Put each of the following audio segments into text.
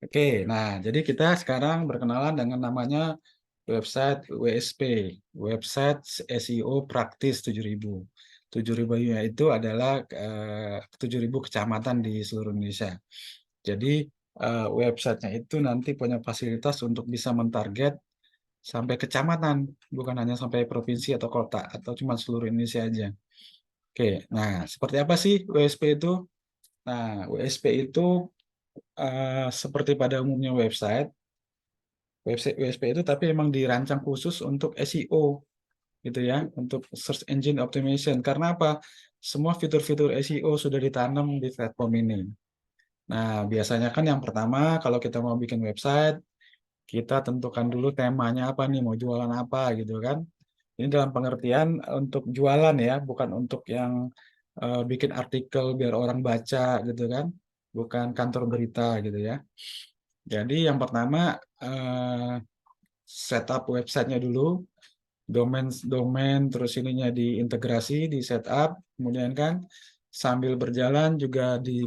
Oke, nah jadi kita sekarang berkenalan dengan namanya website WSP, Website SEO Praktis 7.000. 7.000 itu adalah 7.000 kecamatan di seluruh Indonesia. Jadi websitenya itu nanti punya fasilitas untuk bisa mentarget sampai kecamatan, bukan hanya sampai provinsi atau kota, atau cuma seluruh Indonesia aja. Oke, nah seperti apa sih WSP itu? Nah, WSP itu seperti pada umumnya website WSP itu tapi emang dirancang khusus untuk SEO gitu ya, untuk search engine optimization. Karena apa? Semua fitur-fitur SEO sudah ditanam di platform ini. Nah, biasanya kan yang pertama kalau kita mau bikin website, kita tentukan dulu temanya apa nih, mau jualan apa gitu kan. Ini dalam pengertian untuk jualan ya, bukan untuk yang bikin artikel biar orang baca gitu kan, bukan kantor berita gitu ya. Jadi yang pertama setup websitenya dulu, domain domain terus ininya diintegrasi, di setup, kemudian kan sambil berjalan juga di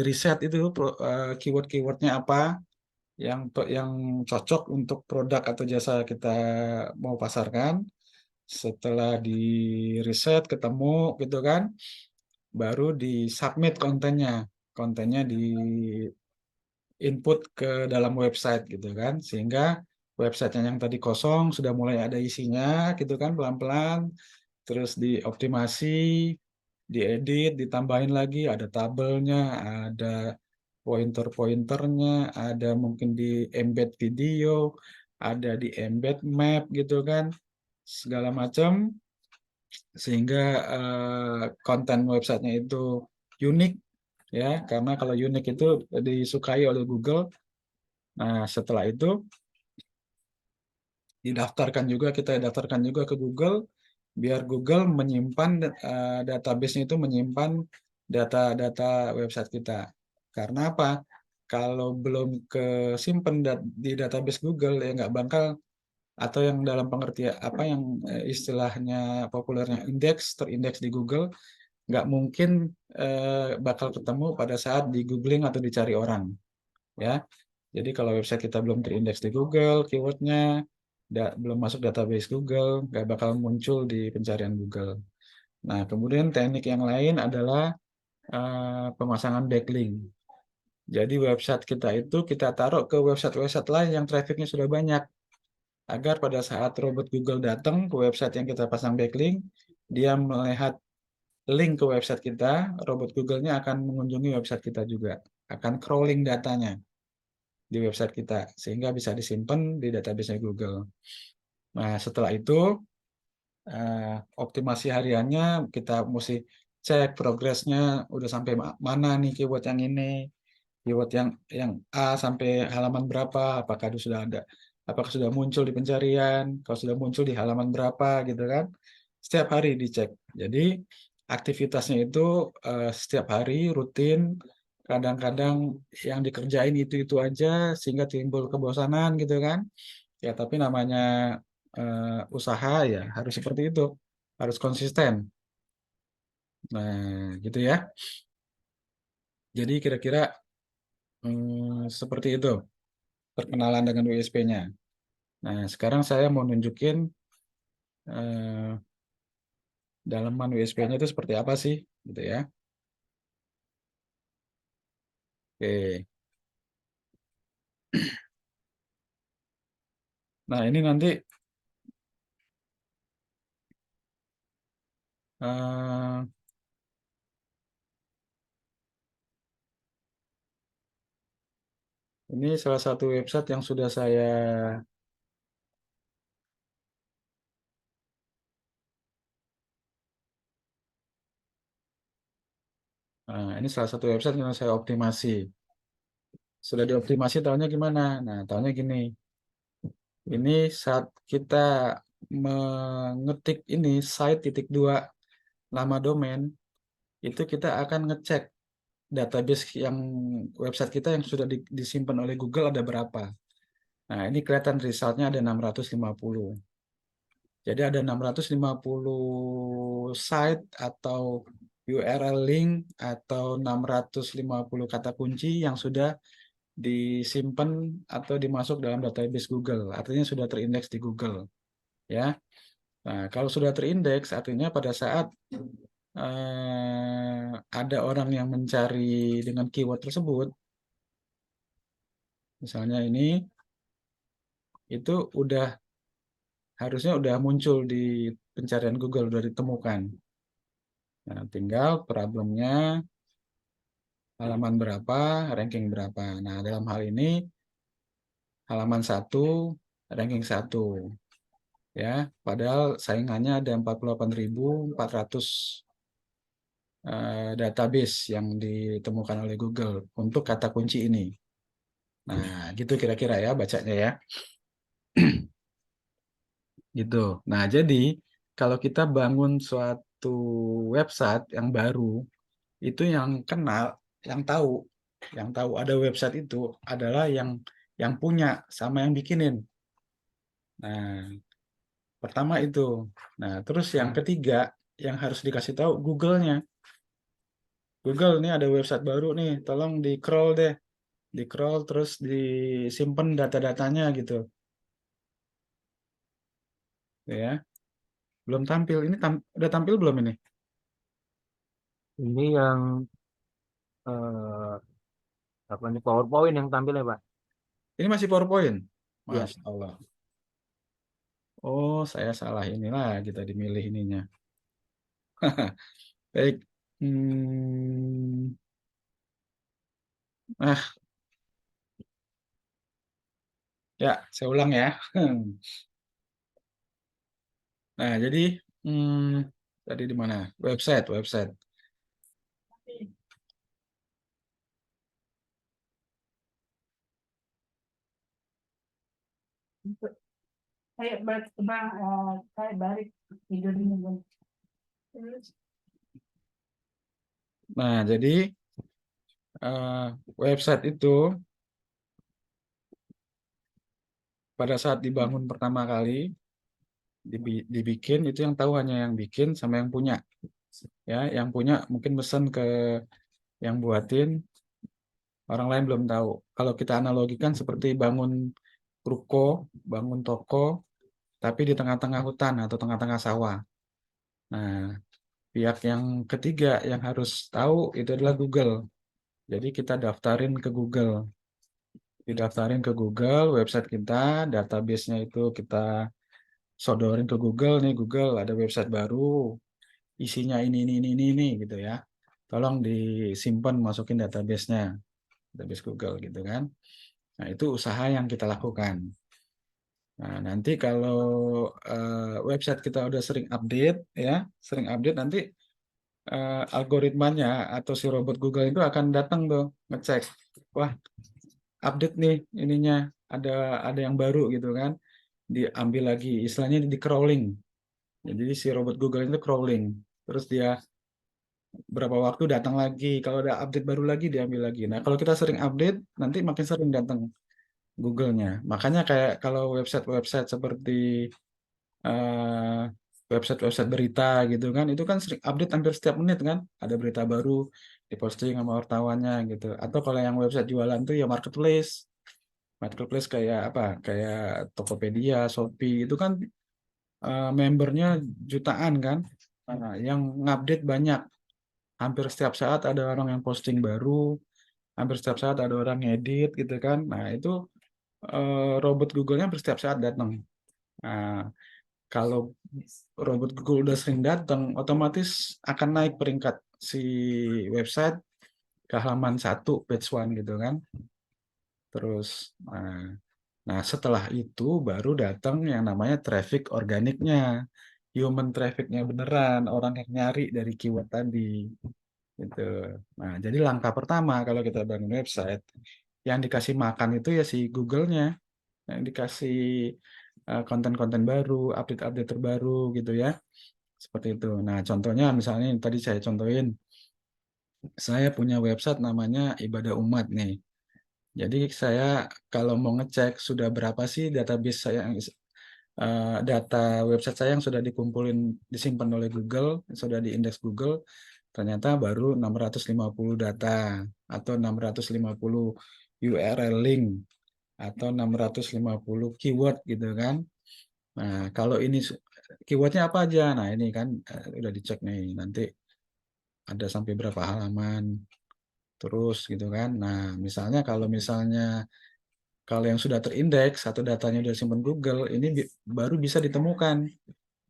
riset itu keyword-keywordnya apa yang cocok untuk produk atau jasa kita mau pasarkan. Setelah di riset ketemu gitu kan, baru di submit kontennya, kontennya di input ke dalam website gitu kan, sehingga websitenya yang tadi kosong sudah mulai ada isinya gitu kan, pelan-pelan, terus dioptimasi, diedit, ditambahin lagi, ada tabelnya, ada pointer-pointernya, ada mungkin di embed video, ada di embed map gitu kan, segala macam, sehingga konten websitenya itu unik ya, karena kalau unik itu disukai oleh Google. Nah, setelah itu kita daftarkan juga ke Google, biar Google menyimpan database-nya itu menyimpan data-data website kita. Karena apa? Kalau belum kesimpan di database Google ya nggak bakal, atau yang dalam pengertian apa yang istilahnya populernya terindeks di Google, nggak mungkin bakal ketemu pada saat di googling atau dicari orang ya. Jadi kalau website kita belum terindeks di Google, keywordnya belum masuk database Google, nggak bakal muncul di pencarian Google. Nah, kemudian teknik yang lain adalah pemasangan backlink. Jadi website kita itu kita taruh ke website-website lain yang trafficnya sudah banyak, agar pada saat robot Google datang ke website yang kita pasang backlink, dia melihat link ke website kita, robot Google-nya akan mengunjungi website kita juga, akan crawling datanya di website kita, sehingga bisa disimpan di database Google. Nah, setelah itu optimasi hariannya kita mesti cek progresnya udah sampai mana nih keyword yang ini, keyword yang A sampai halaman berapa, apakah sudah muncul di pencarian, kalau sudah muncul di halaman berapa gitu kan. Setiap hari dicek. Jadi aktivitasnya itu setiap hari rutin, kadang-kadang yang dikerjain itu aja sehingga timbul kebosanan gitu kan. Ya, tapi namanya usaha ya harus seperti itu, harus konsisten. Nah, gitu ya. Jadi kira-kira seperti itu perkenalan dengan WSP-nya. Nah, sekarang saya mau nunjukin eh, dalaman WSP-nya itu seperti apa sih, gitu ya. Oke. Nah, ini nanti eh, ini salah satu website yang sudah saya ini salah satu website yang saya optimasi. Sudah dioptimasi tahunya gimana? Nah, tahunya gini. Ini saat kita mengetik ini site titik dua nama domain, itu kita akan ngecek database yang website kita yang sudah disimpan oleh Google ada berapa. Nah, ini kelihatan resultnya ada 650. Jadi ada 650 site atau URL link atau 650 kata kunci yang sudah disimpan atau dimasuk dalam database Google, artinya sudah terindeks di Google, ya. Nah, kalau sudah terindeks, artinya pada saat ada orang yang mencari dengan keyword tersebut, misalnya ini, itu harusnya udah muncul di pencarian Google, udah ditemukan. Nah, tinggal problemnya halaman berapa, ranking berapa. Nah, dalam hal ini halaman 1, ranking 1. Ya, padahal saingannya ada 48.400 database yang ditemukan oleh Google untuk kata kunci ini. Nah, gitu kira-kira ya bacanya ya. Gitu. Nah, jadi kalau kita bangun suatu website yang baru, itu yang tahu ada website itu adalah yang punya sama yang bikinin. Nah, pertama itu. Nah, terus yang ketiga yang harus dikasih tahu Google-nya. Google, ini ada website baru nih, tolong di crawl deh, di crawl terus disimpan data-datanya gitu, ya. Belum tampil, ini udah tampil belum ini? Ini yang eh, apa nih PowerPoint yang tampil ya Pak? Ini masih PowerPoint, Ya. Masya Allah. Oh, saya salah inilah kita dimilih ininya. Baik. Hmm, ah, ya, saya ulang ya. Nah, jadi tadi di mana? Website. Kayak balik tidur ini. Nah, jadi eh, website itu pada saat dibangun pertama kali, dibikin itu yang tahu hanya yang bikin sama yang punya. Ya, yang punya mungkin pesan ke yang buatin, orang lain belum tahu. Kalau kita analogikan seperti bangun ruko, bangun toko, tapi di tengah-tengah hutan atau tengah-tengah sawah. Nah, pihak yang ketiga yang harus tahu itu adalah Google. Jadi kita daftarin ke Google. Didaftarin ke Google, website kita, database-nya itu kita sodorin ke Google. Nih Google ada website baru, isinya ini gitu ya. Tolong disimpan, masukin database-nya, database Google gitu kan. Nah, itu usaha yang kita lakukan. Nah, nanti kalau website kita udah sering update ya, sering update nanti algoritmanya atau si robot Google itu akan datang tuh ngecek. Wah, update nih ininya, ada yang baru gitu kan. Diambil lagi, istilahnya di crawling. Ya, jadi si robot Google itu crawling. Terus dia berapa waktu datang lagi. Kalau ada update baru lagi diambil lagi. Nah, kalau kita sering update, nanti makin sering datang Google-nya. Makanya kayak kalau website-website seperti eh, website-website berita gitu kan, itu kan sering update hampir setiap menit kan. Ada berita baru diposting sama wartawannya gitu. Atau kalau yang website jualan tuh ya marketplace. Marketplace kayak apa? Kayak Tokopedia, Shopee itu kan membernya jutaan kan. Nah, yang ngupdate banyak. Hampir setiap saat ada orang yang posting baru, hampir setiap saat ada orang ngedit gitu kan. Nah, itu robot Google-nya hampir setiap saat datang. Nah, kalau robot Google udah sering datang, otomatis akan naik peringkat si website ke halaman 1, page one gitu kan. Terus, nah setelah itu baru datang yang namanya traffic organiknya, human trafficnya beneran, orang yang nyari dari keyword tadi. Gitu. Nah, jadi langkah pertama kalau kita bangun website, yang dikasih makan itu ya si Google-nya, yang dikasih konten-konten baru, update-update terbaru gitu ya. Seperti itu. Nah, contohnya misalnya yang tadi saya contohin, saya punya website namanya Ibadah Umat nih. Jadi saya kalau mau ngecek sudah berapa sih database saya data website saya yang sudah dikumpulin, disimpan oleh Google, sudah diindeks Google, ternyata baru 650 data atau 650 URL link atau 650 keyword gitu kan. Nah, kalau ini keywordnya apa aja? Nah, ini kan udah dicek nih, nanti ada sampai berapa halaman, terus gitu kan. Nah, misalnya kalau yang sudah terindeks atau datanya sudah simpan Google, ini baru bisa ditemukan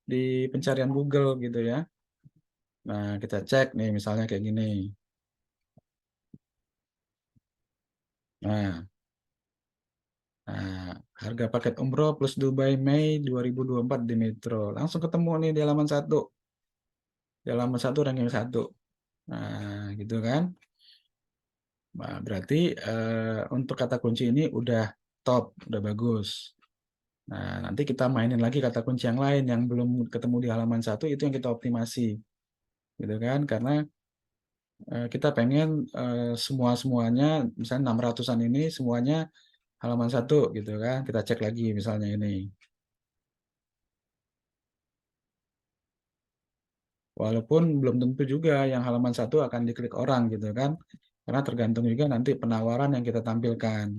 di pencarian Google gitu ya. Nah, kita cek nih misalnya kayak gini. Nah, harga paket umroh plus Dubai Mei 2024 di Metro. Langsung ketemu nih di halaman 1. Di halaman 1 ranking 1. Nah, gitu kan. Nah, berarti untuk kata kunci ini udah top, udah bagus. Nah, nanti kita mainin lagi kata kunci yang lain yang belum ketemu di halaman 1, itu yang kita optimasi. Gitu kan? Karena kita pengen semuanya, misalnya 600-an ini semuanya halaman 1 gitu kan. Kita cek lagi misalnya ini. Walaupun belum tentu juga yang halaman 1 akan diklik orang gitu kan. Karena tergantung juga nanti penawaran yang kita tampilkan.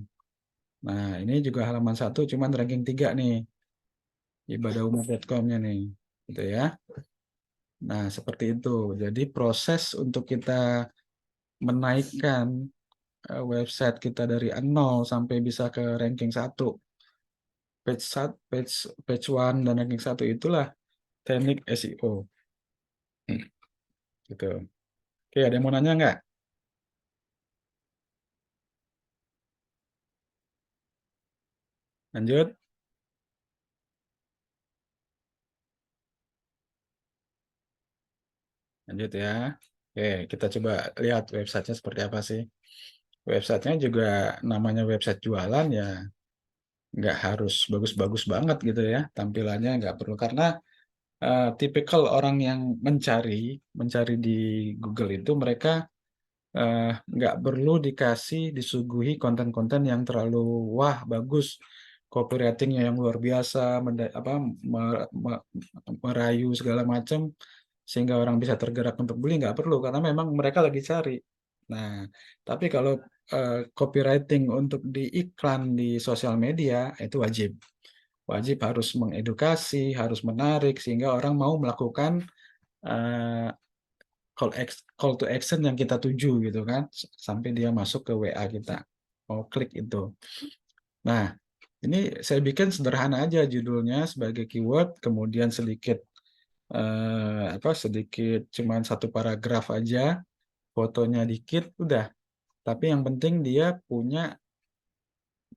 Nah, ini juga halaman 1 cuman ranking 3 nih. Ibadahumroh.com-nya nih. Gitu ya. Nah, seperti itu. Jadi proses untuk kita menaikkan website kita dari 0 sampai bisa ke ranking 1, page 1 dan ranking 1, itulah teknik SEO. Gitu. Oke, ada yang mau nanya nggak? Lanjut. Lanjut ya. Oke, kita coba lihat websitenya seperti apa sih. Websitenya juga namanya website jualan ya, nggak harus bagus-bagus banget gitu ya. Tampilannya nggak perlu, karena tipikal orang yang mencari di Google itu mereka nggak perlu disuguhi konten-konten yang terlalu wah bagus, copywritingnya yang luar biasa, merayu segala macam sehingga orang bisa tergerak untuk beli, nggak perlu, karena memang mereka lagi cari. Nah, tapi kalau copywriting untuk di iklan di sosial media itu wajib harus mengedukasi, harus menarik sehingga orang mau melakukan eh, call to action yang kita tuju gitu kan, sampai dia masuk ke WA kita, mau klik itu. Nah, ini saya bikin sederhana aja judulnya sebagai keyword, kemudian sedikit cuman satu paragraf aja, fotonya dikit udah. Tapi yang penting dia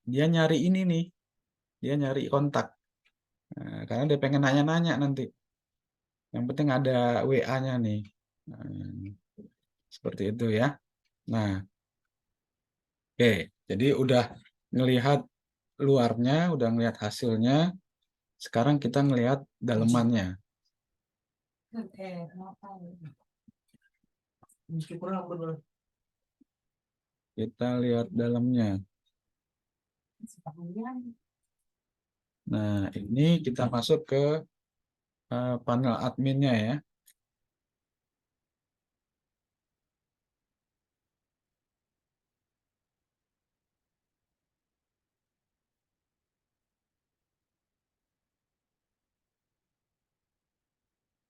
nyari ini nih, dia nyari kontak. Nah, karena dia pengen nanya-nanya nanti. Yang penting ada WA-nya nih. Nah, seperti itu ya. Nah, oke, jadi udah ngelihat luarnya, udah ngelihat hasilnya. Sekarang kita ngelihat dalemannya. Kita lihat dalamnya. Nah, ini kita masuk ke panel adminnya ya.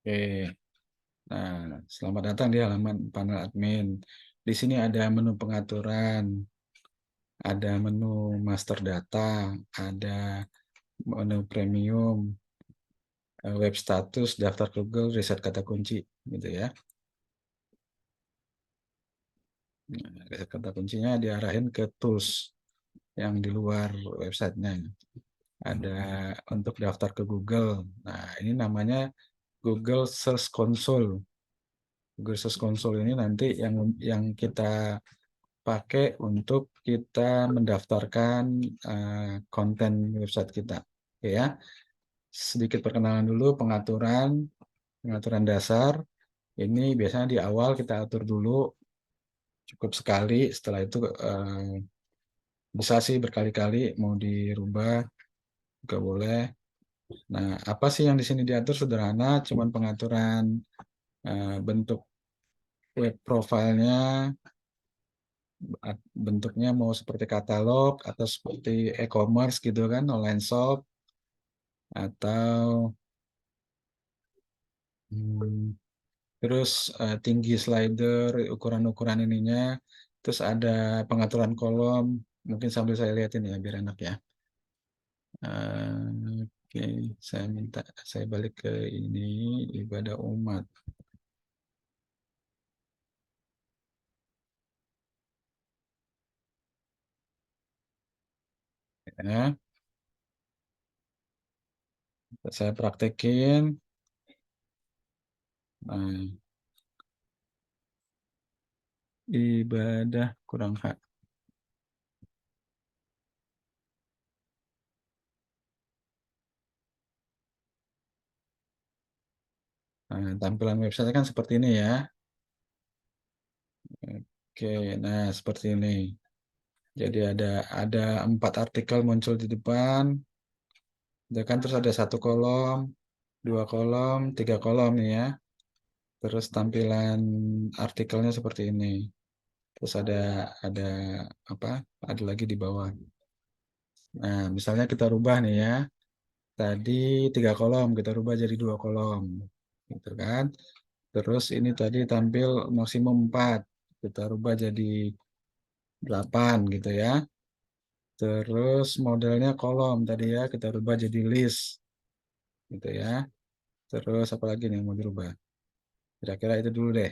Oke. Nah, selamat datang di halaman panel admin. Di sini ada menu pengaturan, ada menu master data, ada menu premium, web status, daftar Google, riset kata kunci, gitu ya. Nah, riset kata kuncinya diarahin ke tools yang di luar websitenya. Ada untuk daftar ke Google. Nah, ini namanya Google Search Console. Google Search Console ini nanti yang kita pakai untuk kita mendaftarkan konten website kita. Oke ya. Sedikit perkenalan dulu, pengaturan dasar. Ini biasanya di awal kita atur dulu cukup sekali, setelah itu bisa sih berkali-kali mau dirubah juga boleh. Nah, apa sih yang di sini diatur sederhana, cuman pengaturan bentuk web profilnya bentuknya mau seperti katalog atau seperti e-commerce gitu kan, online shop, atau terus tinggi slider, ukuran-ukuran ininya, terus ada pengaturan kolom, mungkin sambil saya lihatin ya biar enak ya. Oke, saya balik ke ini ibadah umat. Ya, saya praktekin. Nah, ibadah kurang hak. Nah, tampilan website kan seperti ini ya. Oke, nah seperti ini. Jadi ada 4 artikel muncul di depan. Ya kan, terus ada 1 kolom, 2 kolom, 3 kolom nih ya. Terus tampilan artikelnya seperti ini. Terus ada apa? Ada lagi di bawah. Nah, misalnya kita rubah nih ya. Tadi 3 kolom, kita rubah jadi 2 kolom. Gitu kan. Terus ini tadi tampil maksimum 4. Kita rubah jadi 8 gitu ya. Terus modelnya kolom tadi ya, kita rubah jadi list gitu ya. Terus apa lagi nih yang mau dirubah? Kira-kira itu dulu deh.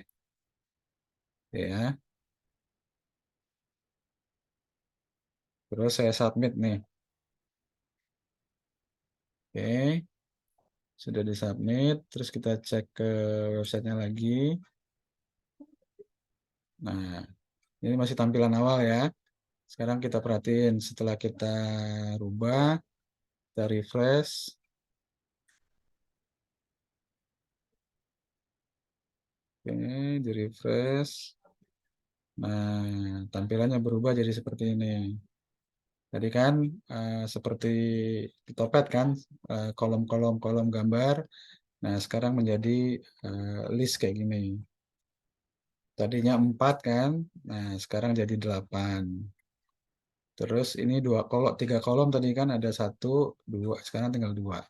Ya. Terus saya submit nih. Oke, sudah disubmit. Terus kita cek ke websitenya lagi. Nah, ini masih tampilan awal ya. Sekarang kita perhatiin setelah kita rubah, kita refresh. Oke, di refresh. Nah, tampilannya berubah jadi seperti ini. Tadi kan seperti di Topet kan, kolom-kolom kolom gambar. Nah, sekarang menjadi list kayak gini. Tadinya 4 kan, nah sekarang jadi 8. Terus ini 3 kolom tadi kan ada 1, 2, sekarang tinggal 2.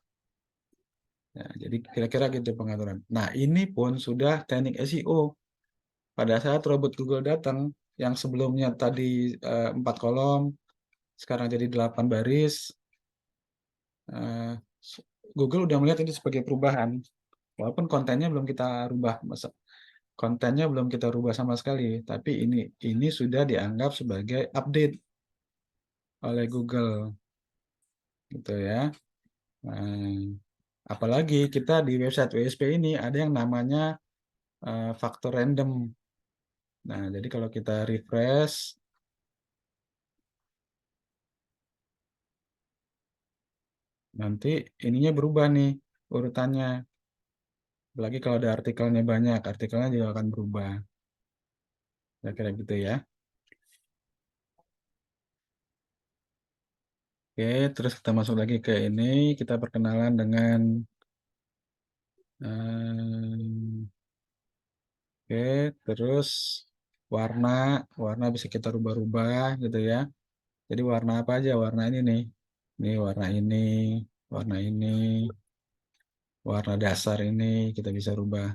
Nah, jadi kira-kira gitu pengaturan. Nah, ini pun sudah teknik SEO. Pada saat robot Google datang, yang sebelumnya tadi 4 kolom, sekarang jadi 8 baris, eh, Google udah melihat ini sebagai perubahan. Walaupun kontennya belum kita rubah, kontennya belum kita rubah sama sekali, tapi ini sudah dianggap sebagai update oleh Google, gitu ya. Nah, apalagi kita di website WSP ini ada yang namanya faktor random. Nah, jadi kalau kita refresh, nanti ininya berubah nih urutannya. Apalagi kalau ada artikelnya banyak, artikelnya juga akan berubah. Kira-kira gitu ya. Oke, terus kita masuk lagi ke ini. Kita perkenalan dengan oke, terus warna, warna bisa kita rubah-rubah gitu ya. Jadi warna apa aja? Warna ini nih. Ini warna ini, warna dasar ini kita bisa rubah.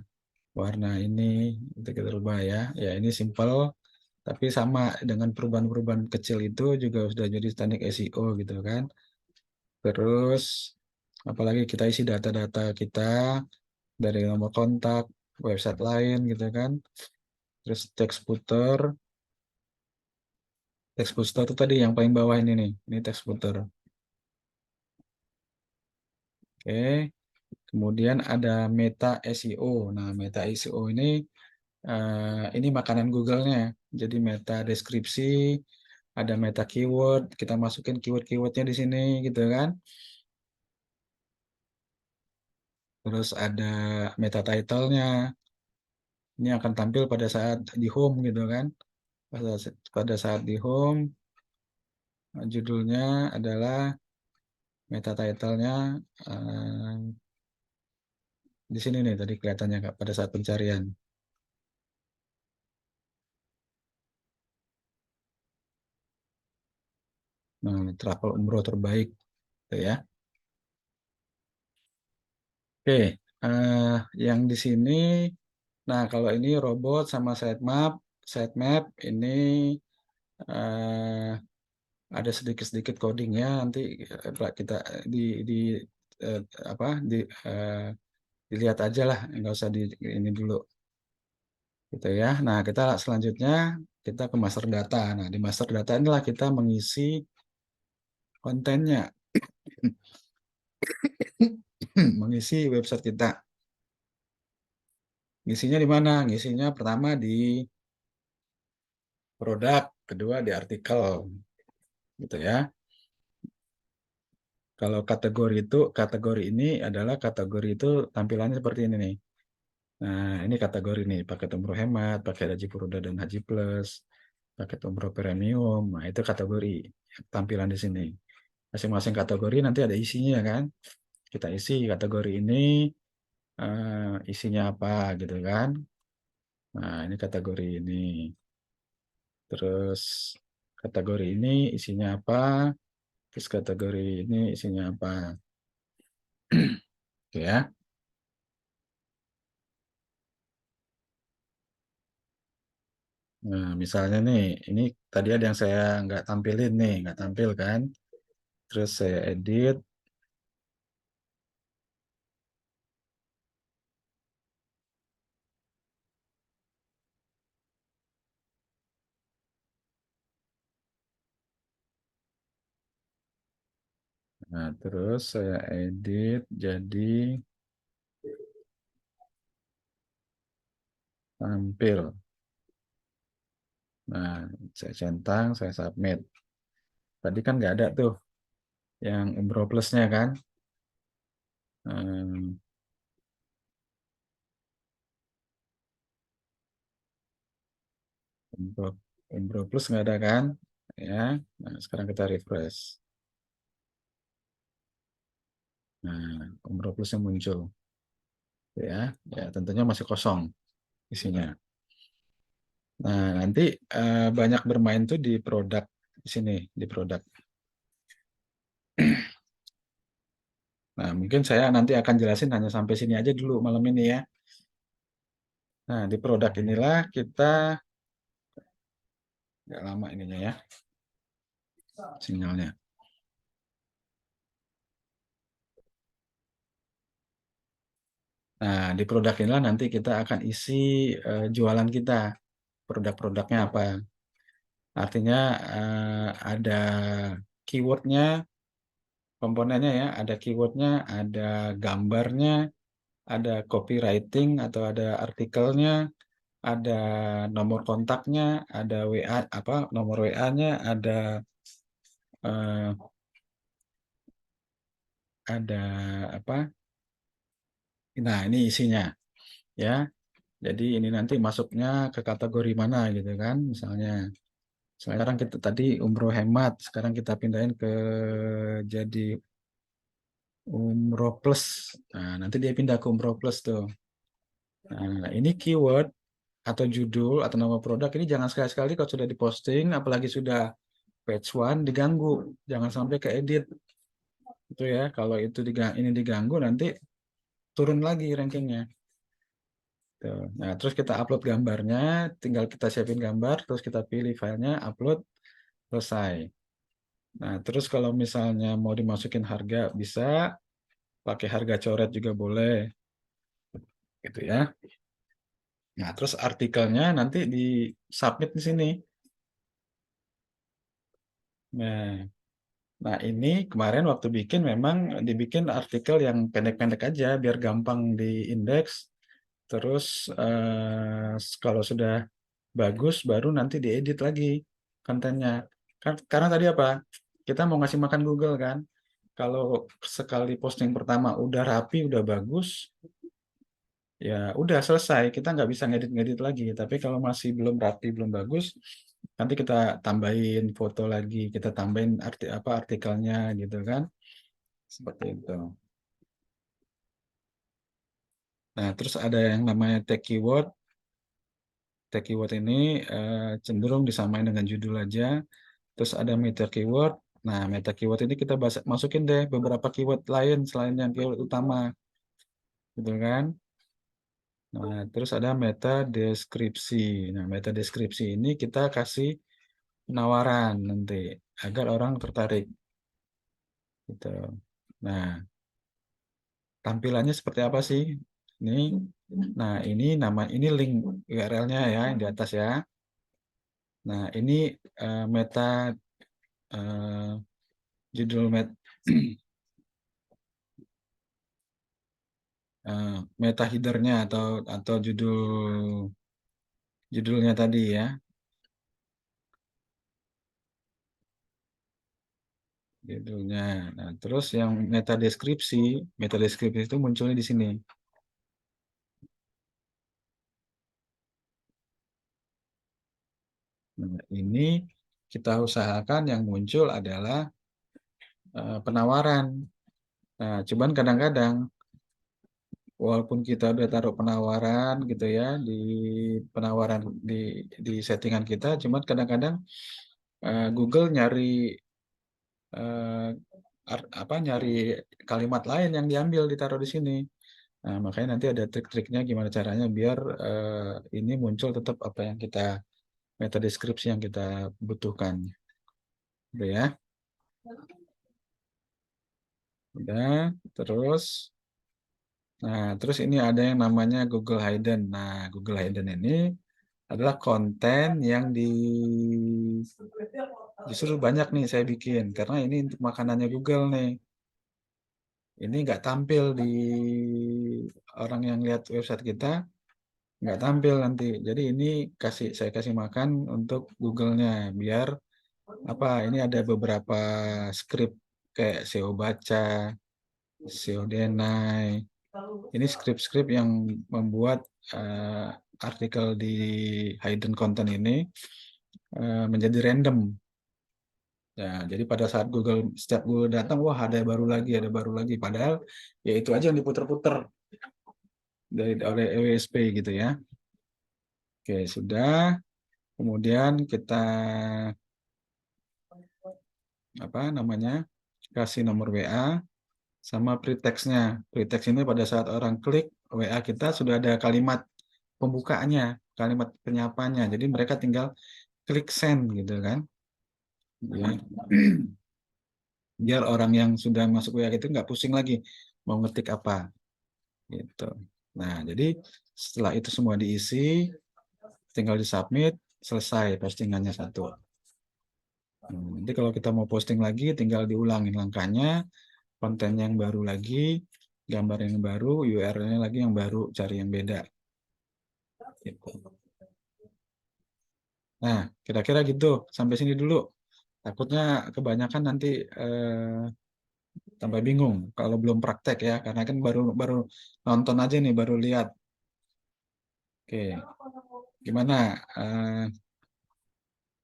Warna ini itu kita rubah ya. Ya ini simple, tapi sama dengan perubahan-perubahan kecil itu juga sudah jadi teknik SEO gitu kan. Terus apalagi kita isi data-data kita dari nomor kontak, website lain gitu kan. Terus text booster itu tadi yang paling bawah ini nih. Ini text booster. Oke. Kemudian ada Meta SEO. Nah, Meta SEO ini makanan Google-nya. Jadi meta deskripsi, ada meta keyword, kita masukin keyword-keywordnya di sini gitu kan. Terus ada meta title-nya. Ini akan tampil pada saat di home gitu kan. Pada saat di home, judulnya adalah meta title-nya eh, di sini nih tadi kelihatannya Kak, pada saat pencarian. Nah, travel umroh terbaik, gitu ya. Oke, yang di sini, nah kalau ini robot sama sitemap ini eh, ada sedikit-sedikit codingnya nanti kita di di eh, apa di eh, dilihat aja lah, nggak usah di ini dulu, gitu ya. Nah, kita selanjutnya kita ke master data. Nah, di master data inilah kita mengisi kontennya, mengisi website kita. Ngisinya di mana? Ngisinya pertama di produk, kedua di artikel, gitu ya. Kalau kategori ini adalah kategori itu tampilannya seperti ini nih. Nah, ini kategori nih, paket umroh hemat, paket haji furoda dan haji plus, paket umroh premium. Nah, itu kategori tampilan di sini. Masing-masing kategori nanti ada isinya kan. Kita isi kategori ini isinya apa gitu kan. Nah, ini kategori ini. Terus kategori ini isinya apa? Terus kategori ini isinya apa? Oke ya. Nah, misalnya nih, ini tadi ada yang saya nggak tampilin nih, nggak tampil kan. Terus saya edit. Nah, terus saya edit jadi tampil. Nah, saya centang, saya submit. Tadi kan nggak ada tuh yang umroh plusnya kan. Hmm, umroh, umroh plus nggak ada kan. Ya, nah, sekarang kita refresh. Nah, umroh plusnya muncul. Ya, ya tentunya masih kosong isinya. Nah, nanti banyak bermain tuh di produk di sini, di produk. Nah, mungkin saya nanti akan jelasin hanya sampai sini aja dulu malam ini ya. Nah, di produk inilah kita nggak lama ininya ya, sinyalnya. Nah, di produk inilah nanti kita akan isi jualan kita, produk-produknya apa. Artinya ada keywordnya, komponennya ya, ada keywordnya, ada gambarnya, ada copywriting atau ada artikelnya, ada nomor kontaknya, ada WA apa nomor WA-nya, eh, ada apa? Nah, ini isinya ya. Jadi ini nanti masuknya ke kategori mana gitu kan? Misalnya sekarang kita tadi umroh hemat, sekarang kita pindahin ke jadi umroh plus. Nah, nanti dia pindah ke umroh plus tuh. Nah, ini keyword atau judul atau nama produk ini jangan sekali-sekali kalau sudah diposting, apalagi sudah page one diganggu, jangan sampai ke edit itu ya. Kalau itu ini diganggu nanti turun lagi rankingnya. Tuh. Nah, terus kita upload gambarnya, tinggal kita siapin gambar, terus kita pilih filenya, upload, selesai. Nah, terus kalau misalnya mau dimasukin harga bisa, pakai harga coret juga boleh, gitu ya. Nah, terus artikelnya nanti di submit di sini. Nah, nah ini kemarin waktu bikin memang dibikin artikel yang pendek-pendek aja biar gampang diindeks. Terus kalau sudah bagus baru nanti diedit lagi kontennya. Kan karena tadi apa? Kita mau ngasih makan Google kan. Kalau sekali posting pertama udah rapi, udah bagus, ya udah selesai. Kita nggak bisa ngedit-ngedit lagi. Tapi kalau masih belum rapi, belum bagus, nanti kita tambahin foto lagi, kita tambahin artikelnya gitu kan. Seperti itu. Nah, terus ada yang namanya tag keyword. Tag keyword ini cenderung disamain dengan judul aja. Terus ada meter keyword. Nah, meta keyword ini kita masukin deh beberapa keyword lain selain yang keyword utama, gitu kan? Nah, terus ada meta deskripsi. Nah, meta deskripsi ini kita kasih penawaran nanti agar orang tertarik, gitu. Nah, tampilannya seperti apa sih? Ini, nah ini link URL-nya ya yang di atas ya. Nah, ini meta eh, judul meta header-nya atau judulnya tadi ya, judulnya. Nah, terus yang meta deskripsi itu munculnya di sini. Nah, ini kita usahakan yang muncul adalah penawaran. Nah, cuman kadang-kadang walaupun kita udah taruh penawaran gitu ya penawaran di settingan kita, cuman kadang-kadang Google nyari eh, nyari kalimat lain yang diambil ditaruh di sini. Nah, makanya nanti ada trik-triknya gimana caranya biar ini muncul tetap apa yang kita meta deskripsi yang kita butuhkan. Udah ya. Udah, terus ini ada yang namanya Google Hidden. Nah, Google Hidden ini adalah konten yang justru banyak nih saya bikin karena ini untuk makanannya Google nih. Ini nggak tampil di orang yang lihat website kita, nggak tampil nanti. Jadi ini saya kasih makan untuk Google-nya biar apa? Ini ada beberapa script kayak SEO baca, SEO denai. Ini skrip-skrip yang membuat artikel di hidden content ini menjadi random. Ya, jadi pada saat setiap Google datang, wah ada baru lagi, ada baru lagi. Padahal ya itu aja yang diputer-puter oleh WSP gitu ya. Oke, sudah. Kemudian kita apa namanya? Kasih nomor WA sama pretext-nya. Pretext ini pada saat orang klik WA kita sudah ada kalimat pembukaannya, kalimat penyapanya. Jadi mereka tinggal klik send gitu kan. Ya. Biar orang yang sudah masuk WA itu nggak pusing lagi mau ngetik apa gitu. Nah, jadi setelah itu semua diisi, tinggal disubmit, selesai postingannya satu. Nanti kalau kita mau posting lagi, tinggal diulangin langkahnya, konten yang baru lagi, gambar yang baru, URL-nya lagi yang baru, cari yang beda. Gitu. Nah, kira-kira gitu. Sampai sini dulu. Takutnya kebanyakan nanti tambah bingung kalau belum praktek ya, karena kan baru baru nonton aja nih, baru lihat. Oke, gimana?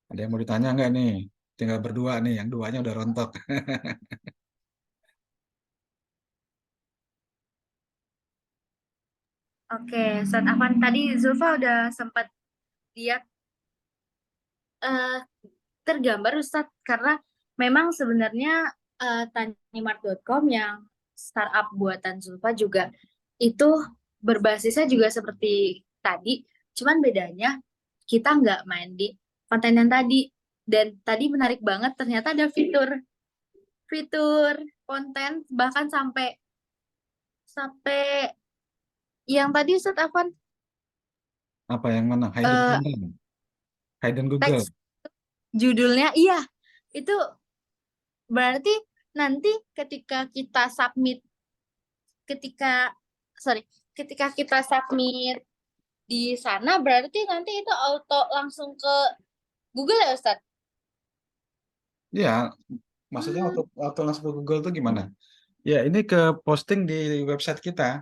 Ada yang mau ditanya nggak nih? Tinggal berdua nih, yang duanya udah rontok. Oke, saat Afan tadi Zulfa udah sempat lihat eh, tergambar Ustadz karena memang sebenarnya tanimart.com yang startup buatan Zulfa juga itu berbasisnya juga seperti tadi, cuman bedanya kita nggak main di konten yang tadi. Dan tadi menarik banget ternyata ada fitur fitur konten bahkan sampai sampai yang tadi Ustadz Afan Apa yang mana? Hidden eh, content, hidden Google. teks judulnya iya itu berarti nanti ketika kita submit ketika sorry ketika kita submit di sana berarti nanti itu auto langsung ke Google ya Ustadz? Ya, maksudnya waktu langsung ke Google itu gimana? Ya, ini ke posting di website kita.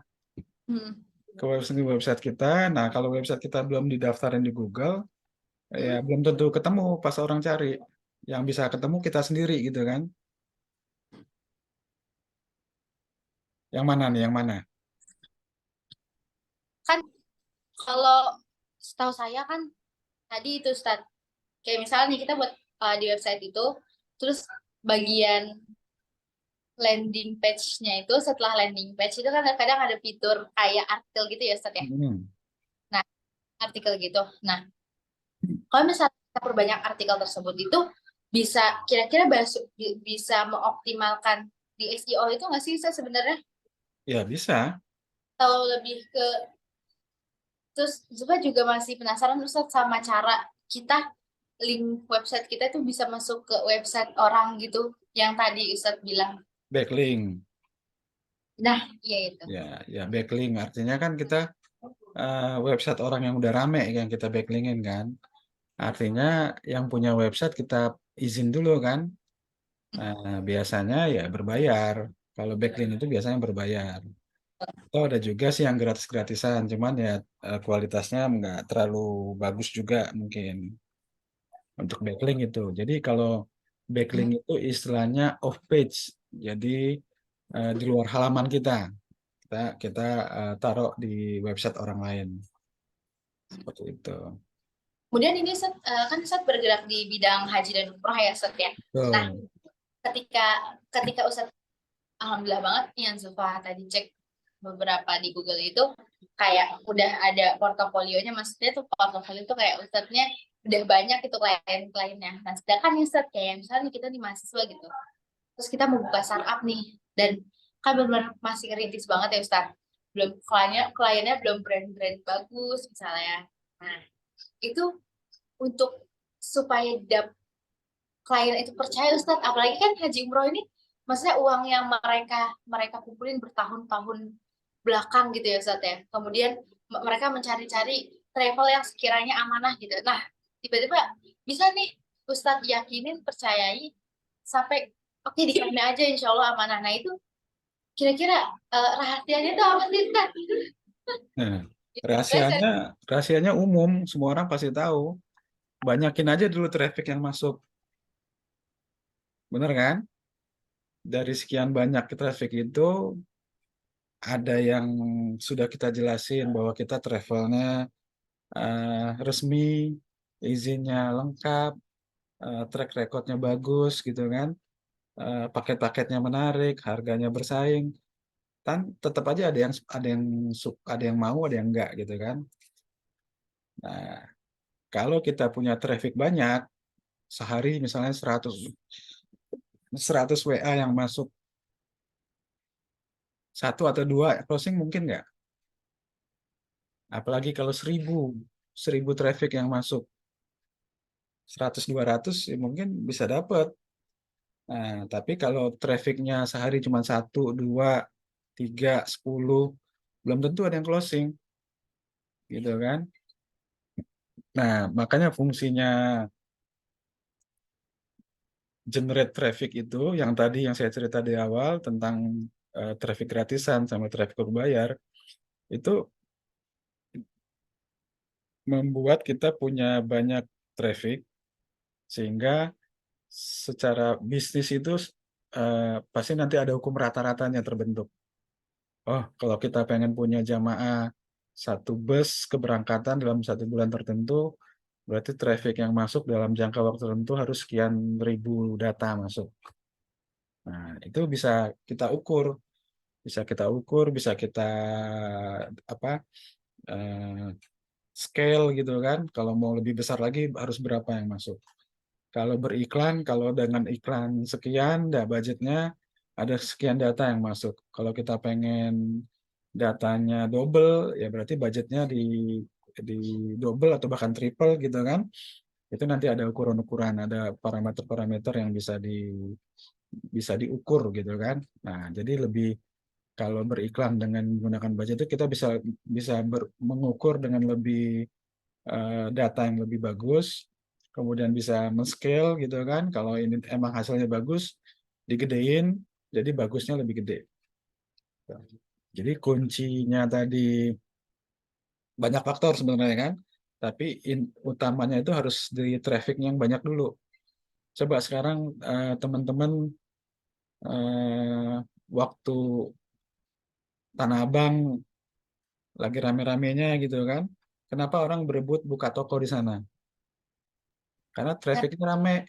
Hmm. Ke website kita. Nah, kalau website kita belum didaftarin di Google, ya Hmm. belum tentu ketemu pas orang cari. Yang bisa ketemu kita sendiri gitu kan. Yang mana nih, yang mana? Kan kalau setahu saya kan tadi itu Ustadz kayak misalnya nih kita buat di website itu terus bagian landing page-nya itu, setelah landing page itu kan kadang ada fitur kayak artikel gitu ya Ustaz ya. Hmm. Nah, artikel gitu. Nah, kalau misalnya kita perbanyak artikel tersebut itu bisa kira-kira bisa mengoptimalkan di SEO itu nggak sih Ustaz sebenarnya? Ya bisa. Kalau lebih ke terus Zuba juga masih penasaran Ustaz sama cara kita link website kita itu bisa masuk ke website orang gitu yang tadi Ustaz bilang. Backlink. Nah, iya itu. Ya backlink artinya kan kita website orang yang udah rame yang kita backlinkin kan. Artinya yang punya website kita izin dulu kan. Nah, biasanya ya berbayar. Kalau backlink itu biasanya berbayar. Atau ada juga sih yang gratis-gratisan, cuman ya kualitasnya nggak terlalu bagus juga mungkin untuk backlink itu. Jadi kalau backlink itu istilahnya off page, jadi di luar halaman kita. Kita taruh di website orang lain seperti itu. Kemudian ini Ustaz, kan Ustaz bergerak di bidang haji dan umroh ya Ustaz ya. Nah, Betul. ketika Ustaz alhamdulillah banget yang Zulfa tadi cek beberapa di Google itu kayak udah ada portofolionya, maksudnya tuh portofolio itu kayak Ustadznya udah banyak itu klien-kliennya. Nah, sedangkan nih Ustadz kayak misalnya kita di mahasiswa gitu, terus kita mau buka startup nih, dan kan benar-benar masih rintis banget ya Ustadz, belum kliennya belum brand bagus misalnya. Nah, itu untuk supaya klien itu percaya Ustadz, apalagi kan haji umroh ini maksudnya uang yang mereka kumpulin bertahun-tahun belakang gitu ya Ustadz ya. Kemudian mereka mencari-cari travel yang sekiranya amanah gitu. Nah, tiba-tiba bisa nih Ustadz yakinin, percayai sampai oke di kami aja insya Allah amanah. Nah itu kira-kira rahasianya itu apa sih Ustadz? Nah, Itu saya rahasianya umum, semua orang pasti tahu. Banyakin aja dulu traffic yang masuk, bener kan? Dari sekian banyak traffic itu ada yang sudah kita jelasin bahwa kita travelnya resmi, izinnya lengkap, track recordnya bagus gitu kan, paket-paketnya menarik, harganya bersaing, kan tetap aja ada yang mau, ada yang enggak gitu kan. Nah, kalau kita punya traffic banyak, sehari misalnya 100 WA yang masuk, satu atau dua closing mungkin nggak? Apalagi kalau 1000 traffic yang masuk, 100-200 ya mungkin bisa dapat. Nah, tapi kalau trafficnya sehari cuma 1, 2, 3, 10, belum tentu ada yang closing, gitu kan? Nah, makanya fungsinya generate traffic itu, yang tadi yang saya cerita di awal tentang traffic gratisan sama traffic berbayar, itu membuat kita punya banyak traffic, sehingga secara bisnis itu pasti nanti ada hukum rata-ratanya terbentuk. Oh, kalau kita pengen punya jamaah satu bus keberangkatan dalam 1 bulan tertentu, berarti traffic yang masuk dalam jangka waktu tertentu harus sekian ribu data masuk. Nah, itu bisa kita apa scale gitu kan. Kalau mau lebih besar lagi harus berapa yang masuk. Kalau beriklan, kalau dengan iklan sekian, budgetnya ada sekian data yang masuk. Kalau kita pengen datanya double, ya berarti budgetnya di double atau bahkan triple gitu kan. Itu nanti ada ukuran-ukuran, ada parameter-parameter yang bisa diukur gitu kan. Nah, jadi lebih kalau beriklan dengan menggunakan budget itu kita bisa mengukur dengan lebih data yang lebih bagus, kemudian bisa men-scale gitu kan. Kalau ini emang hasilnya bagus, digedein, jadi bagusnya lebih gede. Jadi kuncinya tadi banyak faktor sebenarnya kan, tapi utamanya itu harus di traffic yang banyak dulu. Coba sekarang teman-teman waktu Tanah Abang lagi rame-ramenya gitu kan, kenapa orang berebut buka toko di sana? Karena trafficnya rame.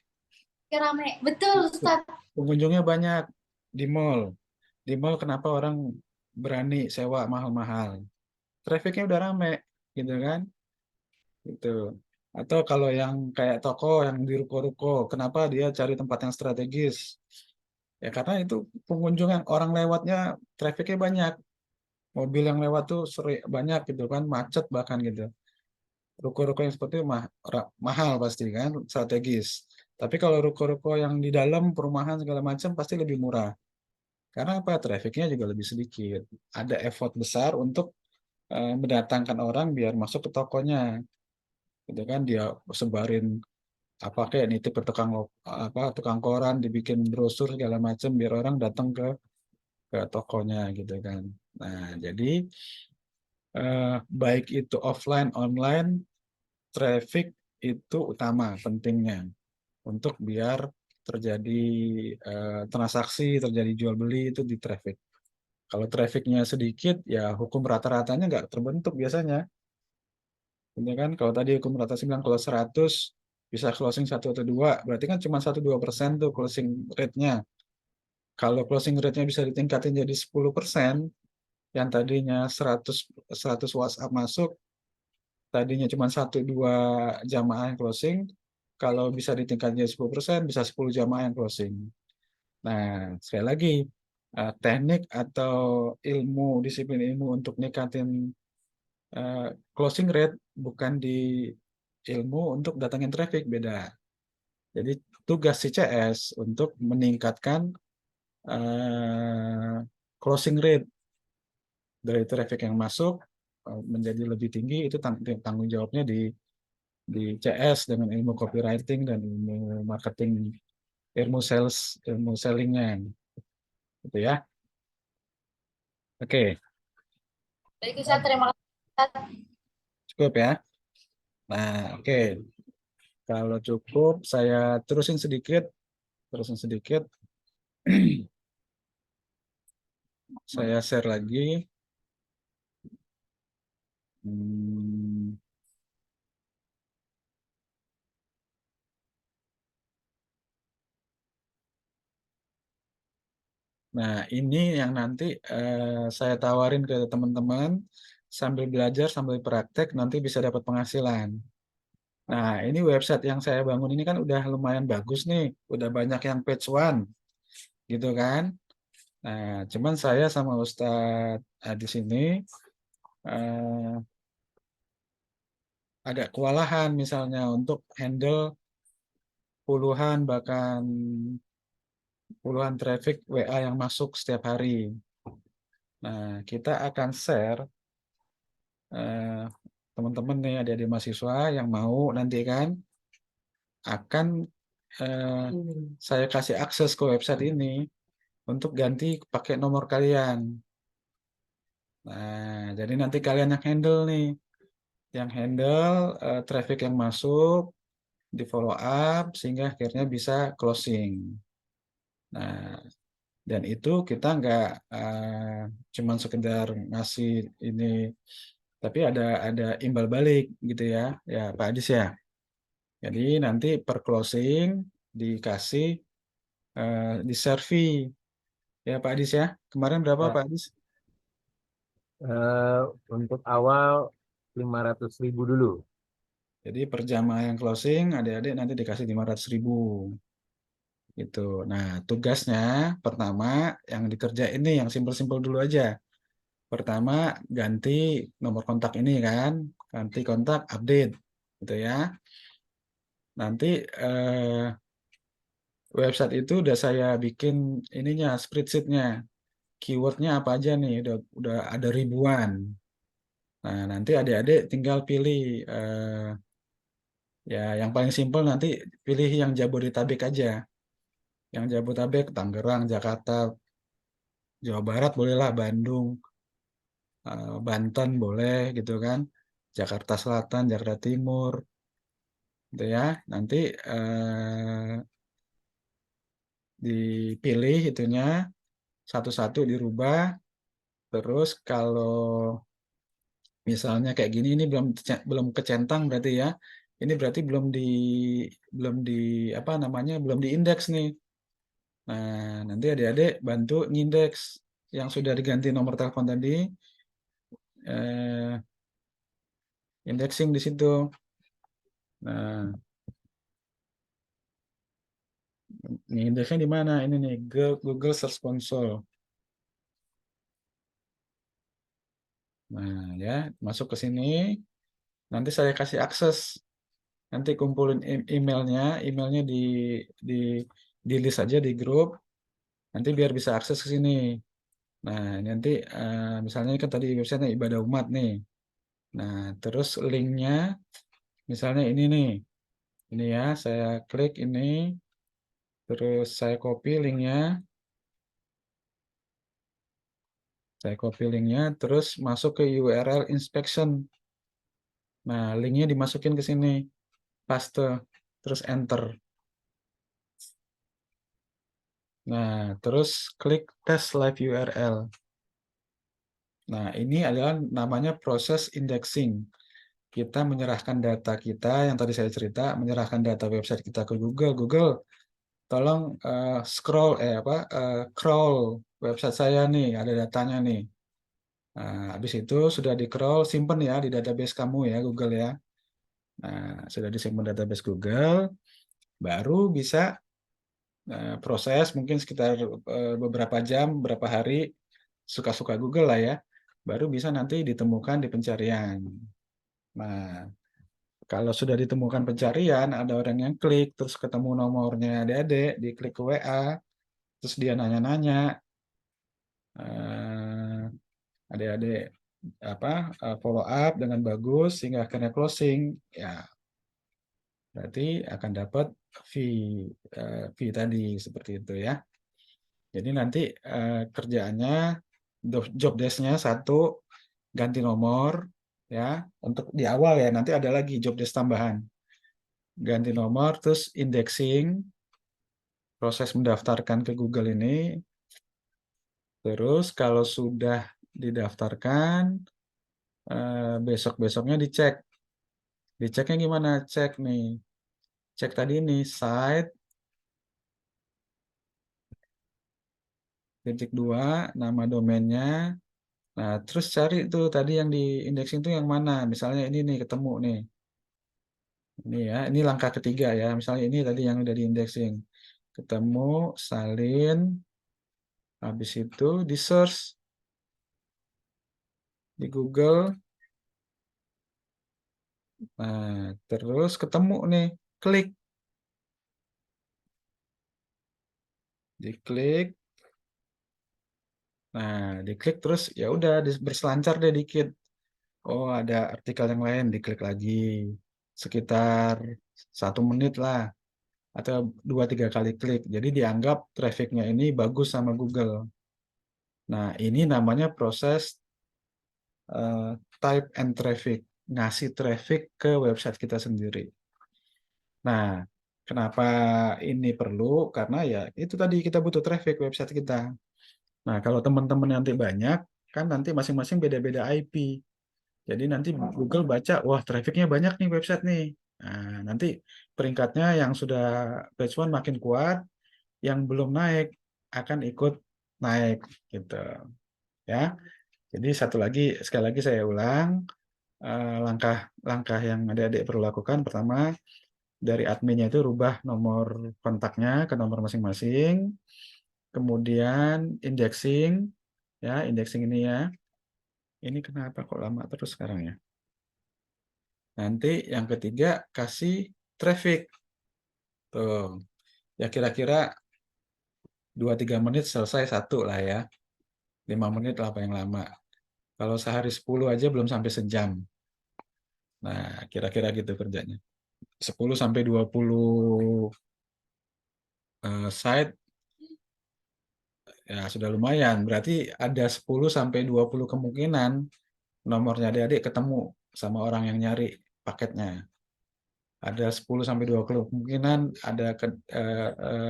Kayak rame. Betul, Ustaz. Pengunjungnya banyak di mall. Di mall kenapa orang berani sewa mahal-mahal? Trafficnya udah rame, gitu kan? Gitu. Atau kalau yang kayak toko yang di ruko-ruko, kenapa dia cari tempat yang strategis? Ya karena itu pengunjung yang orang lewatnya trafficnya banyak. Mobil yang lewat tuh banyak gitu kan, macet bahkan gitu. Ruko-ruko yang seperti itu mahal pasti kan, strategis. Tapi kalau ruko-ruko yang di dalam perumahan segala macam pasti lebih murah. Karena apa? Trafficnya juga lebih sedikit. Ada effort besar untuk mendatangkan orang biar masuk ke tokonya. Gitu kan dia sebarin apa kayak nitip ke tukang koran, dibikin brosur segala macam biar orang datang ke tokonya gitu kan. Nah, jadi baik itu offline online traffic itu utama pentingnya untuk biar terjadi transaksi, terjadi jual beli itu di traffic. Kalau trafficnya sedikit, ya hukum rata-ratanya nggak terbentuk biasanya. Ini kan kalau tadi hukum rata bilang kalau 100 bisa closing 1 atau 2, berarti kan cuma 1-2% tuh closing rate-nya. Kalau closing rate-nya bisa ditingkatin jadi 10%, yang tadinya 100 WhatsApp masuk, tadinya cuma 1-2 jamaah yang closing, kalau bisa ditingkatin jadi 10%, bisa 10 jamaah yang closing. Nah, sekali lagi, teknik atau disiplin ilmu untuk ningkatin closing rate bukan di ilmu untuk datangin traffic, beda. Jadi tugas si CS untuk meningkatkan closing rate dari traffic yang masuk menjadi lebih tinggi, itu tanggung jawabnya di CS dengan ilmu copywriting dan ilmu marketing, ilmu sellingnya, gitu ya. Oke, Baik, Ustaz, terima kasih. Ustaz. cukup ya. Nah, oke. Kalau cukup, saya terusin sedikit. Saya share lagi. Nah, ini yang nanti saya tawarin ke teman-teman sambil belajar, sambil praktek, nanti bisa dapat penghasilan. Nah, ini website yang saya bangun ini kan udah lumayan bagus nih, udah banyak yang page one, gitu kan. Nah, cuman saya sama Ustadz di sini agak kewalahan misalnya untuk handle bahkan puluhan traffic WA yang masuk setiap hari. Nah, kita akan share teman-teman nih, adik-adik mahasiswa yang mau nanti kan akan saya kasih akses ke website ini untuk ganti pakai nomor kalian. Nah, jadi nanti kalian yang handle nih, traffic yang masuk, di follow up sehingga akhirnya bisa closing. Nah, dan itu kita nggak cuman sekedar ngasih ini, tapi ada imbal balik gitu ya, ya Pak Adis ya. Jadi nanti per closing dikasih di survei ya Pak Adis ya. Kemarin berapa Ya, Pak Adis? untuk awal 500.000 dulu. Jadi per jamaah yang closing adik-adik nanti dikasih 500.000 gitu. Nah, tugasnya pertama yang dikerjain ini yang simpel-simpel dulu aja. Pertama ganti nomor kontak ini kan, ganti kontak update gitu ya. Nanti website itu udah saya bikin ininya spreadsheet-nya. Keywordnya apa aja nih, udah ada ribuan. Nah, nanti adik-adik tinggal pilih ya yang paling simpel, nanti pilih yang Jabodetabek aja. Yang Jabodetabek, Tangerang, Jakarta, Jawa Barat bolehlah, Bandung, Banten boleh gitu kan. Jakarta Selatan, Jakarta Timur, gitu ya. Nanti dipilih itunya satu-satu dirubah. Terus kalau misalnya kayak gini ini belum kecentang berarti ya. ini berarti belum diindeks nih. Nah, nanti adik-adik bantu ngindeks yang sudah diganti nomor telepon tadi, indexing di situ. Nah, ini indeksnya di mana? Ini nih, Google Search Console. Nah, ya, masuk ke sini. Nanti saya kasih akses. Nanti kumpulin emailnya di list aja di grup. Nanti biar bisa akses ke sini. Nah, nanti misalnya kan tadi websitenya Ibadah Umat nih. Nah, terus linknya misalnya ini nih. Ini ya, saya klik ini. Terus saya copy linknya. Terus masuk ke URL inspection. Nah, linknya dimasukin ke sini. Paste. Terus enter. Nah, terus klik test live URL. Nah, ini adalah namanya proses indexing. Kita menyerahkan data kita, yang tadi saya cerita, menyerahkan data website kita ke Google. Google, tolong crawl website saya nih, ada datanya nih. Nah, habis itu sudah di-crawl, simpen ya di database kamu ya, Google ya. Nah, sudah disimpan database Google, baru bisa proses mungkin sekitar beberapa jam, beberapa hari, suka-suka Google lah ya, baru bisa nanti ditemukan di pencarian. Nah, kalau sudah ditemukan pencarian, ada orang yang klik, terus ketemu nomornya adik-adik, diklik ke WA, terus dia nanya-nanya, adik-adik follow up dengan bagus sehingga akhirnya closing, ya berarti akan dapat fee tadi seperti itu ya. Jadi nanti kerjaannya job desk-nya satu ganti nomor ya untuk di awal ya, nanti ada lagi job desk tambahan. Ganti nomor terus indexing, proses mendaftarkan ke Google ini. Terus kalau sudah didaftarkan besok-besoknya dicek. Diceknya gimana? Cek nih. Cek tadi nih site .2 nama domainnya. Nah, terus cari tuh tadi yang di indexing itu yang mana? Misalnya ini nih ketemu nih. Ini ya, ini langkah ketiga ya. Misalnya ini tadi yang udah di indexing. Ketemu, salin, habis itu di search di Google. Nah, terus ketemu nih, klik. Diklik. Nah, diklik terus ya udah berselancar deh dikit. Oh, ada artikel yang lain, diklik lagi. Sekitar 1 menit lah. Atau 2-3 kali klik. Jadi dianggap trafficnya ini bagus sama Google. Nah, ini namanya proses type and traffic. Ngasih traffic ke website kita sendiri. Nah, kenapa ini perlu? Karena ya itu tadi kita butuh traffic website kita. Nah, kalau teman-teman nanti banyak, kan nanti masing-masing beda-beda IP. Jadi nanti Google baca, wah trafficnya banyak nih website nih. Nah, nanti peringkatnya yang sudah page one makin kuat, yang belum naik akan ikut naik gitu. Ya. Jadi sekali lagi saya ulang, langkah-langkah yang adik-adik perlu lakukan. Pertama, dari adminnya itu rubah nomor kontaknya ke nomor masing-masing. Kemudian indexing, ya indexing ini ya. Ini kenapa kok lama terus sekarang ya? Nanti yang ketiga kasih traffic. Tuh. Ya kira-kira 2-3 menit selesai satu lah ya. 5 menit lah paling lama. Kalau sehari 10 aja belum sampai sejam. Nah, kira-kira gitu kerjanya. 10 sampai 20 site ya sudah lumayan. Berarti ada 10 sampai 20 kemungkinan nomornya adik-adik ketemu sama orang yang nyari paketnya. Ada 10 sampai 20 kemungkinan ada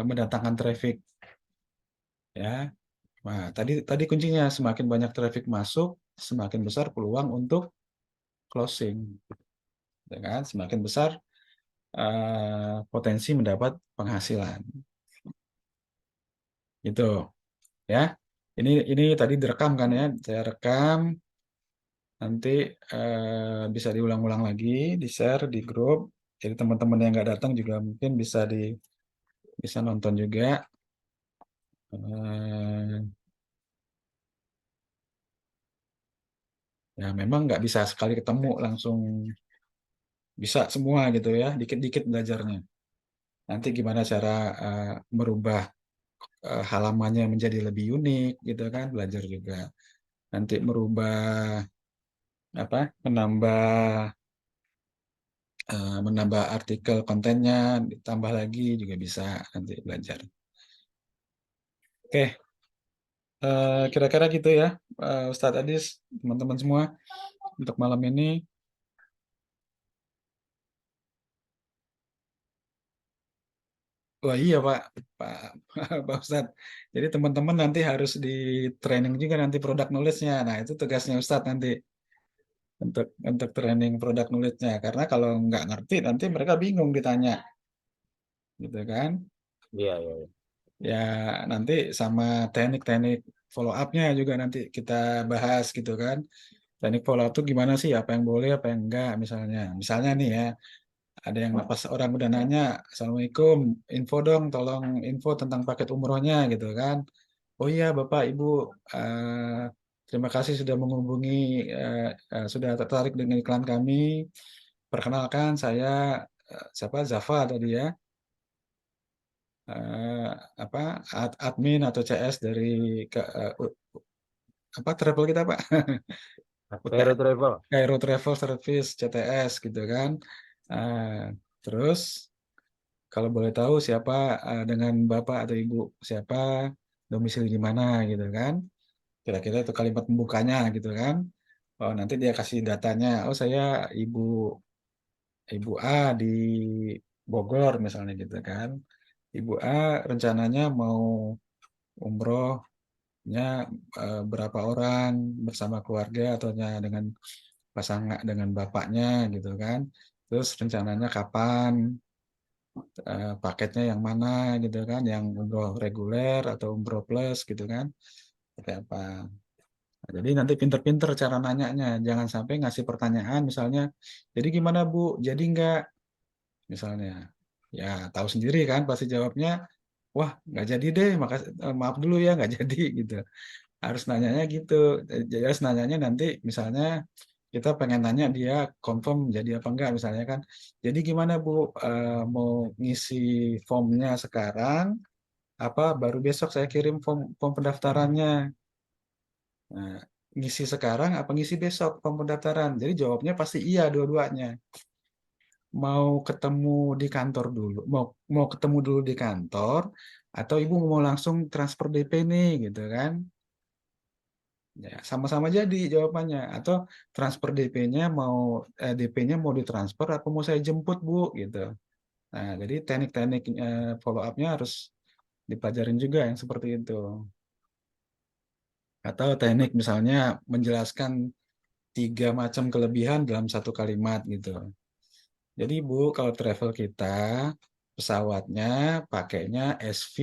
mendatangkan traffic. Ya. Nah, tadi kuncinya semakin banyak traffic masuk, semakin besar peluang untuk closing. Ya kan? Semakin besar potensi mendapat penghasilan. Gitu ya. Ini tadi direkam kan ya, saya rekam, nanti bisa diulang-ulang lagi, di-share di grup. Jadi teman-teman yang nggak datang juga mungkin bisa nonton juga. Eh, ya memang nggak bisa sekali ketemu langsung bisa semua gitu ya, dikit-dikit belajarnya. Nanti gimana cara merubah halamannya menjadi lebih unik gitu kan, belajar juga. Nanti merubah apa, menambah artikel kontennya, ditambah lagi juga bisa nanti belajar. Oke, kira-kira gitu ya, Ustadz Adis, teman-teman semua untuk malam ini. Wah iya Pak, Pak, Pak Ustadz. Jadi teman-teman nanti harus di training juga nanti produk knowledge-nya. Nah itu tugasnya Ustadz nanti untuk training produk knowledge-nya. Karena kalau nggak ngerti nanti mereka bingung ditanya, gitu kan? Iya, iya, iya. Ya nanti sama teknik-teknik follow up-nya juga nanti kita bahas gitu kan. Teknik follow up itu gimana sih? Apa yang boleh, apa yang enggak misalnya. Misalnya nih ya, ada yang pas orang udah nanya, Assalamualaikum, info dong, tolong info tentang paket umrohnya gitu kan. Oh iya Bapak Ibu, terima kasih sudah menghubungi, sudah tertarik dengan iklan kami. Perkenalkan saya siapa Zafa tadi ya, eh, apa admin atau CS dari apa travel kita Pak, Vero Travel. Cairo Travel Service CTS gitu kan. Terus kalau boleh tahu siapa, dengan Bapak atau Ibu siapa, domisili di mana gitu kan. Kira-kira itu kalimat pembukanya gitu kan. Oh, nanti dia kasih datanya. Oh, saya Ibu A di Bogor misalnya gitu kan. Ibu A rencananya mau umrohnya berapa orang bersama keluarga atau dengan pasangan dengan bapaknya gitu kan. Terus rencananya kapan, paketnya yang mana gitu kan, yang umroh reguler atau umroh plus gitu kan. Seperti apa. Nah, jadi nanti pinter-pinter cara nanyanya, jangan sampai ngasih pertanyaan misalnya, jadi gimana Bu, jadi nggak misalnya, ya tahu sendiri kan pasti jawabnya, wah nggak jadi deh, makasih, maaf dulu ya nggak jadi gitu. Harus nanyanya gitu, jadi harus nanyanya nanti misalnya kita pengen nanya dia confirm jadi apa enggak misalnya kan, jadi gimana Bu, mau ngisi formnya sekarang apa baru besok saya kirim form form pendaftarannya. Nah, ngisi sekarang apa ngisi besok form pendaftaran? Jadi jawabnya pasti iya dua-duanya. Mau ketemu di kantor dulu, mau ketemu dulu di kantor, atau ibu mau langsung transfer DP nih gitu kan? Ya, sama-sama jadi jawabannya. Atau transfer DP-nya DP-nya mau ditransfer apa mau saya jemput Bu gitu. Nah, jadi teknik-teknik follow up-nya harus dipelajarin juga yang seperti itu. Atau teknik misalnya menjelaskan 3 macam kelebihan dalam satu kalimat gitu. Jadi Bu, kalau travel kita pesawatnya pakainya SV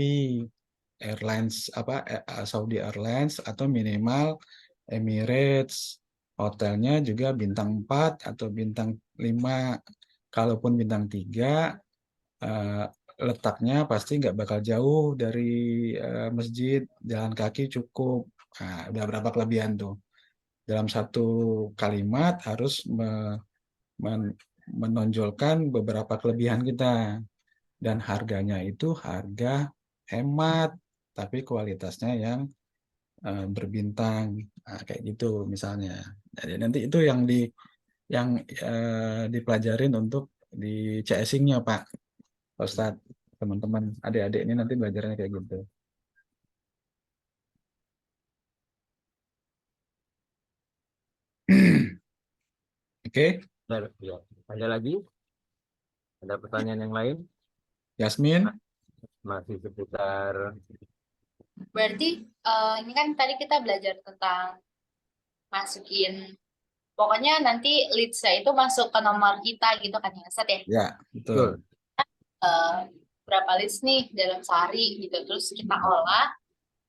Airlines apa Saudi Airlines atau minimal Emirates. Hotelnya juga bintang 4 atau bintang 5. Kalaupun bintang 3, eh, letaknya pasti nggak bakal jauh dari masjid, jalan kaki cukup. Nah, udah berapa kelebihan tuh? Dalam satu kalimat harus menonjolkan beberapa kelebihan kita, dan harganya itu harga hemat tapi kualitasnya yang berbintang. Nah, kayak gitu misalnya. Jadi nanti itu yang dipelajarin untuk di CSing-nya Pak Ustadz, teman-teman adik-adik ini nanti belajarnya kayak gitu. Oke, Ya. Ada lagi? Ada pertanyaan yang lain? Yasmin. Masih seputar Berarti ini kan tadi kita belajar tentang masukin pokoknya nanti leads-nya itu masuk ke nomor kita gitu kan ya Ustadz ya. Ya, betul. Betul. Eh, berapa leads nih dalam sehari gitu, terus kita olah,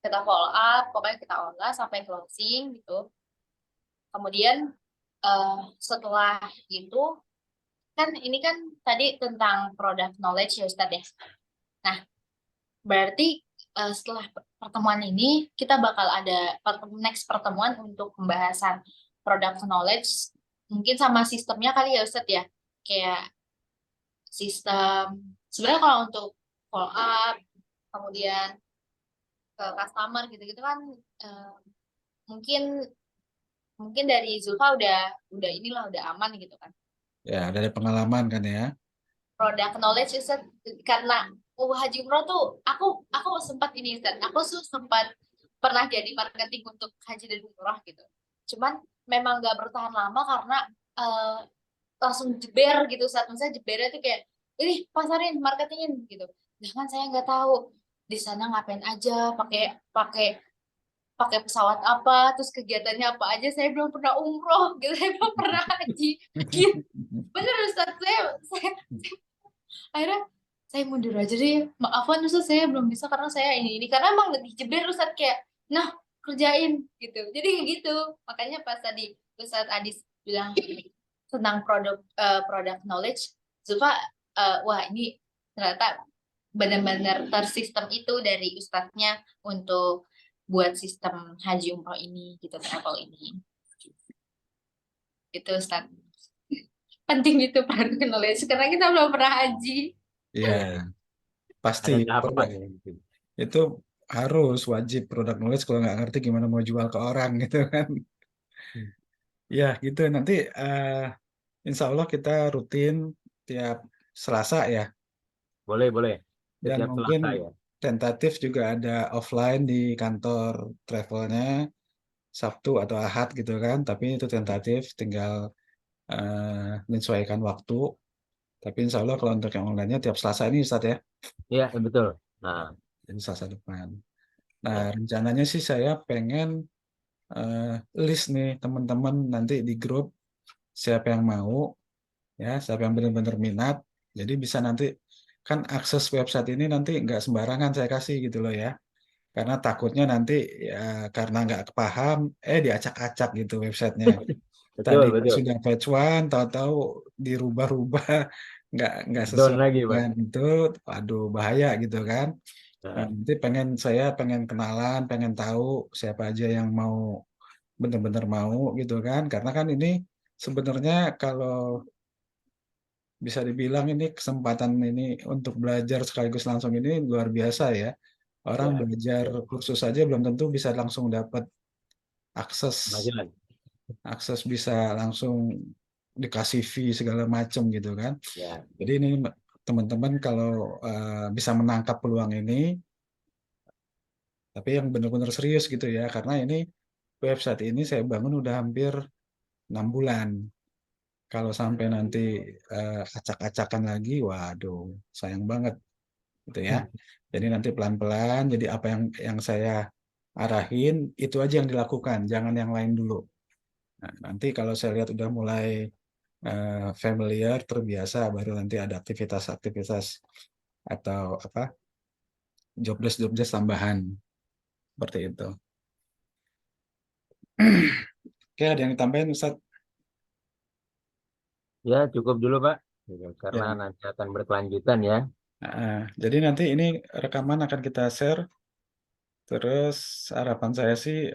kita follow up, pokoknya kita olah sampai closing gitu. Kemudian setelah itu kan ini kan tadi tentang product knowledge ya Ustadz ya. Nah, berarti setelah pertemuan ini kita bakal ada next pertemuan untuk pembahasan product knowledge, mungkin sama sistemnya kali ya Ustadz ya. Kayak sistem sebenarnya kalau untuk follow up, kemudian ke customer gitu-gitu kan mungkin dari Zulfa udah inilah udah aman gitu kan. Ya, dari pengalaman kan ya. Product knowledge Ustaz, karena Haji Umroh tuh aku sempat ini Ustaz, aku tuh sempat pernah jadi marketing untuk haji dan umroh gitu. Cuman memang gak bertahan lama karena langsung jeber gitu Ustaz. Misalnya jebernya tuh kayak ini pasarin, marketingin gitu. Jangan saya nggak tahu di sana ngapain aja, pakai pakai pakai pesawat apa, terus kegiatannya apa aja. Saya belum pernah umroh gitu, saya belum pernah haji gitu. Bener Ustaz, saya akhirnya saya mundur aja deh, maafan Ustaz saya belum bisa karena saya ini karena emang dijeber Ustaz kayak nah kerjain gitu, jadi gitu. Makanya pas tadi Ustaz Adis bilang tentang product knowledge, Zulfa wah ini ternyata benar-benar tersistem itu dari Ustadznya untuk buat sistem haji umroh ini gitu, travel ini itu Ustadz. Penting itu product knowledge karena kita belum pernah haji. Ya, pasti. Ada tahapan ya. Itu harus wajib product knowledge, kalau nggak ngerti gimana mau jual ke orang gitu kan. Ya, gitu. Nanti insya Allah kita rutin tiap Selasa ya. Boleh. Dan Setiap mungkin Selasa ya. tentatif juga ada offline di kantor travelnya Sabtu atau Ahad gitu kan. Tapi itu tentatif, tinggal menyesuaikan waktu. Tapi insya Allah kalau untuk yang online-nya tiap Selasa ini Ustaz ya. Iya, betul. Nah, Jadi Selasa depan. Nah, rencananya sih saya pengen list nih teman-teman nanti di grup siapa yang mau, ya siapa yang benar-benar minat. Jadi bisa nanti kan akses website ini nanti nggak sembarangan saya kasih gitu loh ya. Karena takutnya nanti ya karena nggak paham, diacak-acak gitu websitenya. Tadi betul. sudah page one, tahu-tahu dirubah-rubah, nggak Down sesuai lagi, Pak. dengan itu, aduh bahaya gitu kan. Nah, Nah, nanti saya pengen kenalan, pengen tahu siapa aja yang mau benar-benar mau gitu kan. Karena kan ini sebenarnya kalau bisa dibilang ini kesempatan ini untuk belajar sekaligus langsung ini luar biasa ya. Orang ya, belajar betul. kursus aja belum tentu bisa langsung dapat akses, Penghasilan. bisa langsung dikasih fee segala macam gitu kan. Ya, Jadi ini teman-teman kalau bisa menangkap peluang ini, tapi yang benar-benar serius gitu ya, karena ini website ini saya bangun udah hampir 6 bulan. Kalau sampai nanti acak-acakan lagi, waduh, sayang banget gitu ya. Jadi nanti pelan-pelan, jadi apa yang saya arahin itu aja yang dilakukan, jangan yang lain dulu. Nah, nanti kalau saya lihat udah mulai familiar, terbiasa, baru nanti ada aktivitas-aktivitas atau apa job desk tambahan seperti itu. Oke, ada yang ditambahin Ustaz? ya cukup dulu, Pak. Gitu, karena Ya. nanti akan berkelanjutan ya. Jadi nanti ini rekaman akan kita share. Terus harapan saya sih